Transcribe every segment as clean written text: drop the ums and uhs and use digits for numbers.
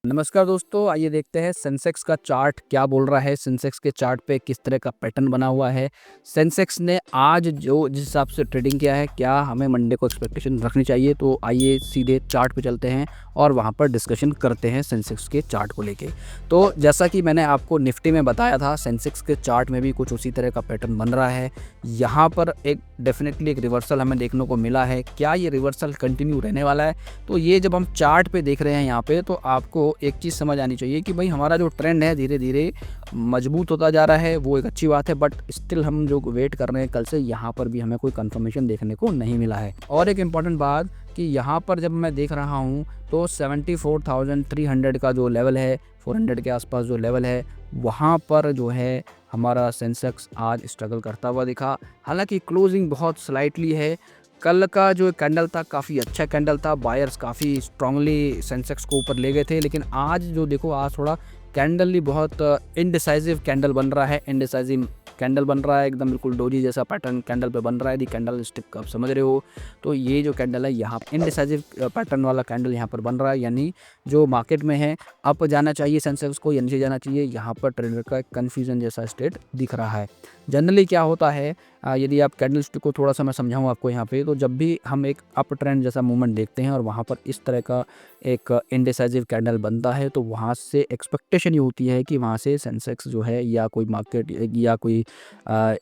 नमस्कार दोस्तों, आइए देखते हैं सेंसेक्स का चार्ट क्या बोल रहा है। सेंसेक्स के चार्ट पे किस तरह का पैटर्न बना हुआ है। सेंसेक्स ने आज जो जिस हिसाब से ट्रेडिंग किया है, क्या हमें मंडे को एक्सपेक्टेशन रखनी चाहिए। तो आइए सीधे चार्ट पे चलते हैं और वहाँ पर डिस्कशन करते हैं सेंसेक्स के चार्ट को लेके। तो जैसा कि मैंने आपको निफ्टी में बताया था, सेंसेक्स के चार्ट में भी कुछ उसी तरह का पैटर्न बन रहा है। यहाँ पर एक डेफिनेटली एक रिवर्सल हमें देखने को मिला है। क्या ये रिवर्सल कंटिन्यू रहने वाला है? तो ये जब हम चार्ट पे देख रहे हैं यहाँ पे, तो आपको एक चीज़ समझ आनी चाहिए कि भाई हमारा जो ट्रेंड है धीरे धीरे मजबूत होता जा रहा है, वो एक अच्छी बात है। बट स्टिल हम जो वेट कर रहे हैं कल से, यहाँ पर भी हमें कोई कंफर्मेशन देखने को नहीं मिला है। और एक इम्पॉर्टेंट बात कि यहाँ पर जब मैं देख रहा हूँ तो 74,300 का जो लेवल है, 400 के आसपास जो लेवल है, वहाँ पर जो है हमारा सेंसेक्स आज स्ट्रगल करता हुआ दिखा। हालांकि क्लोजिंग बहुत स्लाइटली है। कल का जो कैंडल था काफ़ी अच्छा कैंडल था, बायर्स काफ़ी स्ट्रांगली सेंसेक्स को ऊपर ले गए थे। लेकिन आज जो देखो, आज थोड़ा कैंडल ही बहुत इनडिसाइसिव कैंडल बन रहा है। इनडिसाइसिव कैंडल बन रहा है, एकदम बिल्कुल डोजी जैसा पैटर्न कैंडल पे बन रहा है। दी कैंडल स्टिक आप समझ रहे हो। तो ये जो कैंडल है यहाँ इनडिसाइसिव पैटर्न वाला कैंडल यहाँ पर बन रहा है। यानी जो मार्केट में है अप जाना चाहिए सेंसेक्स को या नीचे जाना चाहिए, यहाँ पर ट्रेडर का कन्फ्यूजन जैसा स्टेट दिख रहा है। जनरली क्या होता है, यदि आप कैंडल स्टिक को थोड़ा सा मैं समझाऊँ आपको यहाँ पे, तो जब भी हम एक अप ट्रेंड जैसा मूवमेंट देखते हैं और वहाँ पर इस तरह का एक इनडिसाइसिव कैंडल बनता है, तो वहाँ से एक्सपेक्टेशन ये होती है कि वहाँ से सेंसेक्स जो है या कोई मार्केट या कोई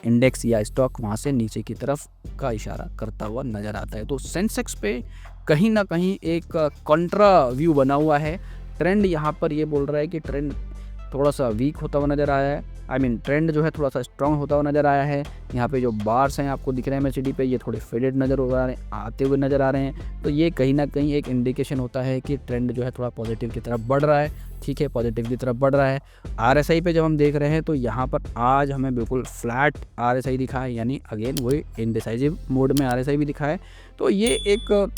इंडेक्स या स्टॉक वहाँ से नीचे की तरफ का इशारा करता हुआ नज़र आता है। तो सेंसेक्स पे कहीं ना कहीं एक कॉन्ट्रा व्यू बना हुआ है। ट्रेंड यहाँ पर ये बोल रहा है कि ट्रेंड थोड़ा सा वीक होता हुआ नज़र आया है। ट्रेंड जो है थोड़ा सा स्ट्रांग होता हुआ नज़र आया है। यहाँ पे जो बार्स हैं आपको दिख रहे हैं MACD पे, ये थोड़े फेडेड नज़र हो रहे हैं, आते हुए नज़र आ रहे हैं। तो ये कहीं ना कहीं एक इंडिकेशन होता है कि ट्रेंड जो है थोड़ा पॉजिटिव की तरफ बढ़ रहा है। ठीक है, पॉजिटिव की तरफ बढ़ रहा है। RSI पे जब हम देख रहे हैं तो यहाँ पर आज हमें बिल्कुल फ्लैट RSI दिखा है, यानी अगेन वही इनडिसाइसिव मोड में RSI भी दिखा है। तो ये एक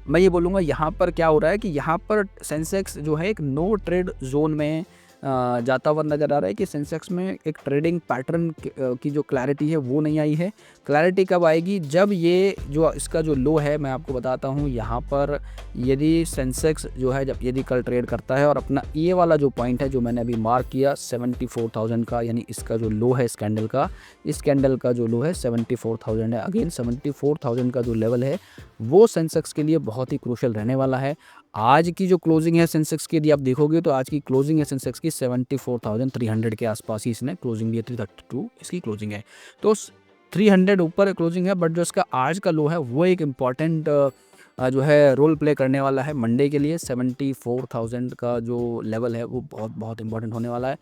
मैं ये बोलूँगा यहाँ पर क्या हो रहा है कि यहाँ पर सेंसेक्स जो है एक नो ट्रेड जोन में जाता हुआ नज़र आ रहा है कि सेंसेक्स में एक ट्रेडिंग पैटर्न की जो क्लैरिटी है वो नहीं आई है। क्लैरिटी कब आएगी? जब ये जो इसका जो लो है, मैं आपको बताता हूँ, यहाँ पर यदि सेंसेक्स जो है जब यदि कल ट्रेड करता है और अपना ये वाला जो पॉइंट है जो मैंने अभी मार्क किया 74,000 का, यानी इसका जो लो है इस कैंडल का जो लो है 74,000 है। अगेन 74,000 का जो लेवल है वो सेंसेक्स के लिए बहुत ही क्रूशियल रहने वाला है। आज की जो क्लोजिंग है सेंसेक्स की, यदि आप देखोगे तो आज की क्लोजिंग है सेंसेक्स की 74,300 के आसपास ही इसने क्लोजिंग दी है। 332 इसकी क्लोजिंग है, तो 300 ऊपर क्लोजिंग है। बट जो इसका आज का लो है वो एक इम्पॉर्टेंट जो है रोल प्ले करने वाला है मंडे के लिए। 74,000 का जो लेवल है वो बहुत बहुत इंपॉर्टेंट होने वाला है।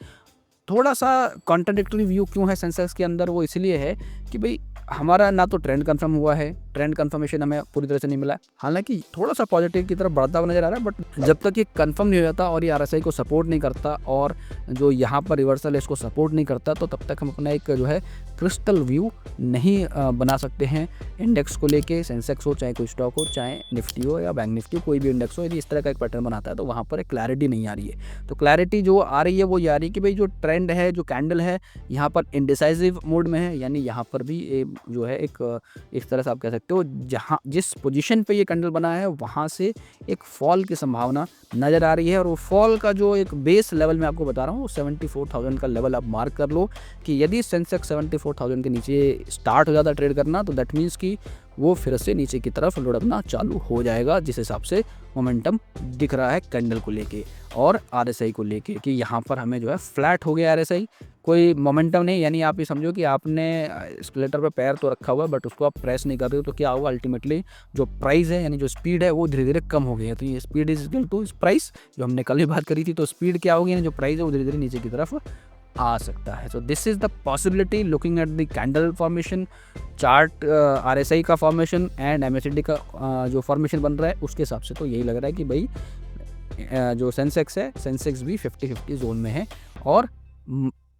थोड़ा सा कॉन्ट्राडिक्टरी व्यू क्यों है सेंसेक्स के अंदर, वो इसलिए है कि भाई हमारा ना तो ट्रेंड कंफर्म हुआ है, ट्रेंड कंफर्मेशन हमें पूरी तरह से नहीं मिला है। हालांकि थोड़ा सा पॉजिटिव की तरफ बढ़ता हुआ नजर आ रहा है, बट जब तक ये कंफर्म नहीं हो जाता और ये RSI को सपोर्ट नहीं करता और जो यहाँ पर रिवर्सल है इसको सपोर्ट नहीं करता, तो तब तक हम अपना एक जो है क्रिस्टल व्यू नहीं बना सकते हैं इंडेक्स को लेके। सेंसेक्स हो, चाहे कोई स्टॉक हो, चाहे निफ्टी हो या बैंक निफ्टी, कोई भी इंडेक्स हो, यदि इस तरह का एक पैटर्न बनाता है तो वहाँ पर एक क्लैरिटी नहीं आ रही है। तो क्लैरिटी जो आ रही है वो ये आ रही है कि भाई जो ट्रेंड है, जो कैंडल है, यहाँ पर इनडिसाइसिव मोड में है। यानी यहाँ पर भी जो है एक तरह से आप कह सकते हो, जहाँ जिस पोजीशन पे ये कैंडल बना है वहाँ से एक फॉल की संभावना नज़र आ रही है। और वो फॉल का जो एक बेस लेवल मैं आपको बता रहा हूँ, 74,000 का लेवल आप मार्क कर लो कि यदि सेंसेक्स 74,000 के नीचे स्टार्ट हो जाता ट्रेड करना, तो दैट मीन्स कि वो फिर से नीचे की तरफ लुढ़कना चालू हो जाएगा, जिस हिसाब से मोमेंटम दिख रहा है कैंडल को लेके और RSI को लेके कि यहाँ पर हमें जो है फ्लैट हो गया RSI, कोई मोमेंटम नहीं। यानी आप ये समझो कि आपने एस्केलेटर पे पैर तो रखा हुआ है बट उसको आप प्रेस नहीं कर रहे हो, तो क्या होगा अल्टीमेटली जो प्राइस है, यानी जो स्पीड है वो धीरे धीरे कम हो गई है। तो ये speed is equal to price, जो हमने कल भी बात करी थी। तो स्पीड क्या होगी, यानी जो प्राइस है वो धीरे धीरे नीचे की तरफ आ सकता है। So this is the possibility looking at the candle formation chart, RSI का फॉर्मेशन एंड MACD का जो फॉर्मेशन बन रहा है उसके हिसाब से तो यही लग रहा है कि भाई जो सेंसेक्स है, सेंसेक्स भी 50-50 जोन में है और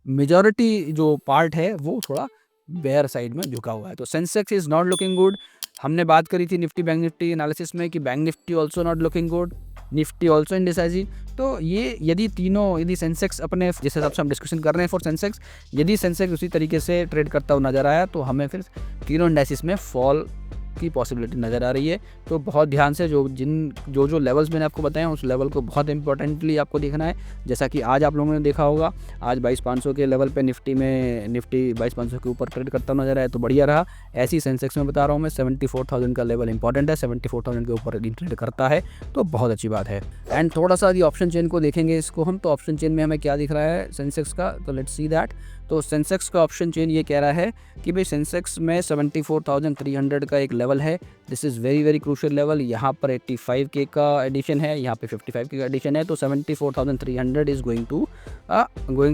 मेजॉरिटी जो पार्ट है वो थोड़ा बेयर साइड में झुका हुआ है। तो Sensex is not looking good. हमने बात करी थी निफ्टी बैंक निफ्टी एनालिसिस में कि bank Nifty also not looking good, Nifty also indecisive. तो ये यदि सेंसेक्स अपने जिस हिसाब से हम डिस्कशन कर रहे हैं फॉर सेंसेक्स, यदि सेंसेक्स उसी तरीके से ट्रेड करता हुआ नजर आया तो हमें फिर तीनों इंडाइसिस में फॉल की पॉसिबिलिटी नज़र आ रही है। तो बहुत ध्यान से जो लेवल्स मैंने आपको बताए उस लेवल को बहुत इंपॉर्टेंटली आपको देखना है। जैसा कि आज आप लोगों ने देखा होगा, आज 22,500 के लेवल पे निफ्टी 22,500 के ऊपर ट्रेड करता नजर आया, तो बढ़िया रहा। ऐसी सेंसेक्स में बता रहा हूँ मैं, 74,000 का लेवल इंपॉर्टेंट है। 74,000 के ऊपर ट्रेड करता है तो बहुत अच्छी बात है। एंड थोड़ा सा ऑप्शन चेन को देखेंगे इसको हम, तो ऑप्शन चेन में हमें क्या दिख रहा है सेंसेक्स का, तो लेट्स सी दैट। तो सेंसेक्स का ऑप्शन चेन ये कह रहा है कि भाई सेंसेक्स में 74,300 का एक लेवल है। This is very very crucial level. यहाँ पर 85K का एडिशन है, यहाँ पे 55K का एडिशन है, तो 74,300 is going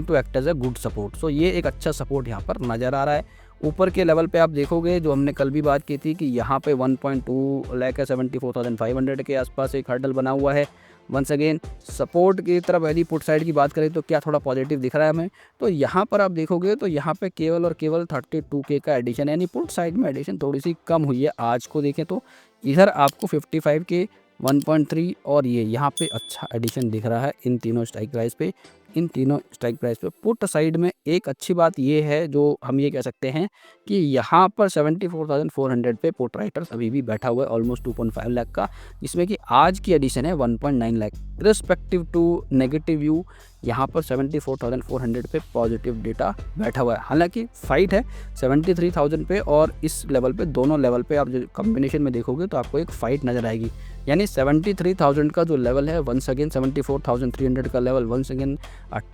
to act as a good support. So ये एक अच्छा सपोर्ट यहाँ पर नज़र आ रहा है। ऊपर के लेवल पे आप देखोगे, जो हमने कल भी बात की थी कि यहाँ पे 1.2 लाख 74,500 के आसपास एक हर्डल बना हुआ है। वंस अगेन सपोर्ट की तरफ यदि पुट साइड की बात करें तो क्या थोड़ा पॉजिटिव दिख रहा है हमें, तो यहाँ पर आप देखोगे तो यहाँ पे केवल और केवल 32K का एडिशन, यानी पुट साइड में एडिशन थोड़ी सी कम हुई है। आज को देखें तो इधर आपको 55K 1.3 और ये यहाँ पे अच्छा एडिशन दिख रहा है इन तीनों स्ट्राइक प्राइस पे। पुट साइड में एक अच्छी बात ये है, जो हम ये कह सकते हैं कि यहाँ पर 74,400 पे पुट राइटर्स अभी भी बैठा हुआ है, ऑलमोस्ट 2.5 लाख का, जिसमें कि आज की एडिशन है 1.9 lakh. Respective to negative view यहाँ पर 74,400 पे पॉजिटिव डेटा बैठा हुआ है। हालांकि फाइट है 73,000 पे और इस लेवल पे, दोनों लेवल पे आप जो कॉम्बिनेशन में देखोगे तो आपको एक फाइट नज़र आएगी। यानी 73,000 का जो लेवल है, वंस अगेन 74,300 का level, once again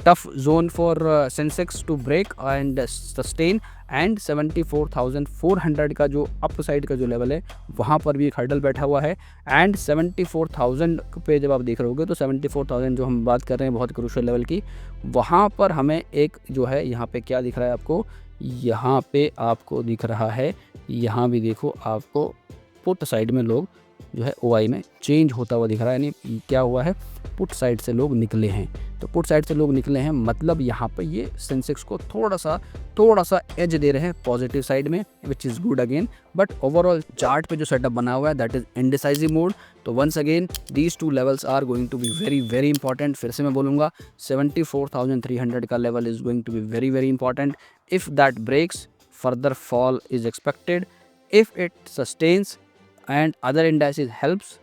tough zone for Sensex to break and sustain. And 74,400 का जो अप साइड का जो लेवल है वहाँ पर भी एक हर्डल बैठा हुआ है। एंड 74,000 पे जब आप देख रहे होगे तो 74,000 जो हम बात कर रहे हैं बहुत क्रूशियल लेवल की, वहाँ पर हमें एक जो है यहाँ पे क्या दिख रहा है आपको, यहाँ पे आपको दिख रहा है, यहाँ भी देखो आपको पुट साइड में लोग जो है OI में चेंज होता हुआ दिख रहा है। यानी क्या हुआ है, पुट साइड से लोग निकले हैं। तो पुट साइड से लोग निकले हैं मतलब यहाँ पर ये सेंसेक्स को थोड़ा सा एज दे रहे हैं पॉजिटिव साइड में, which is good again. But overall chart पे जो सेटअप बना हुआ है दैट इज़ इंडिसाइसिव मोड। तो once again these two levels are going to be very very important. फिर से मैं बोलूँगा 74,300 का level is going to be very very important. If that breaks, further fall is expected. If it sustains and other indices helps,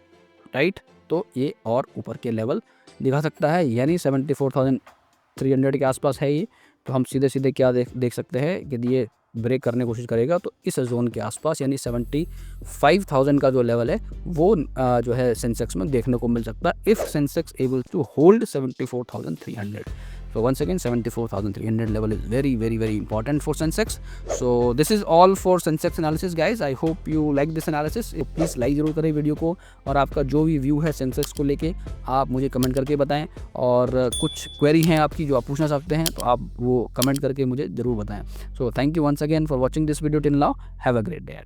right, तो ये और ऊपर के लेवल दिखा सकता है। यानी 74,300 के आसपास है ये। तो हम सीधे क्या देख सकते हैं कि ये ब्रेक करने की कोशिश करेगा तो इस जोन के आसपास, यानी 75,000 का जो लेवल है वो जो है सेंसेक्स में देखने को मिल सकता है, if Sensex able to hold 74,300। So once again 74,300 level is very very very important for Sensex. So this is all for Sensex analysis guys. I hope you like this analysis. Please like जरूर करें video को, और आपका जो भी view है Sensex को लेके आप मुझे कमेंट करके बताएं, और कुछ क्वेरी हैं आपकी जो आप पूछना चाहते हैं तो आप वो कमेंट करके मुझे ज़रूर बताएं. So thank you once again for watching this video till now. Have a great day.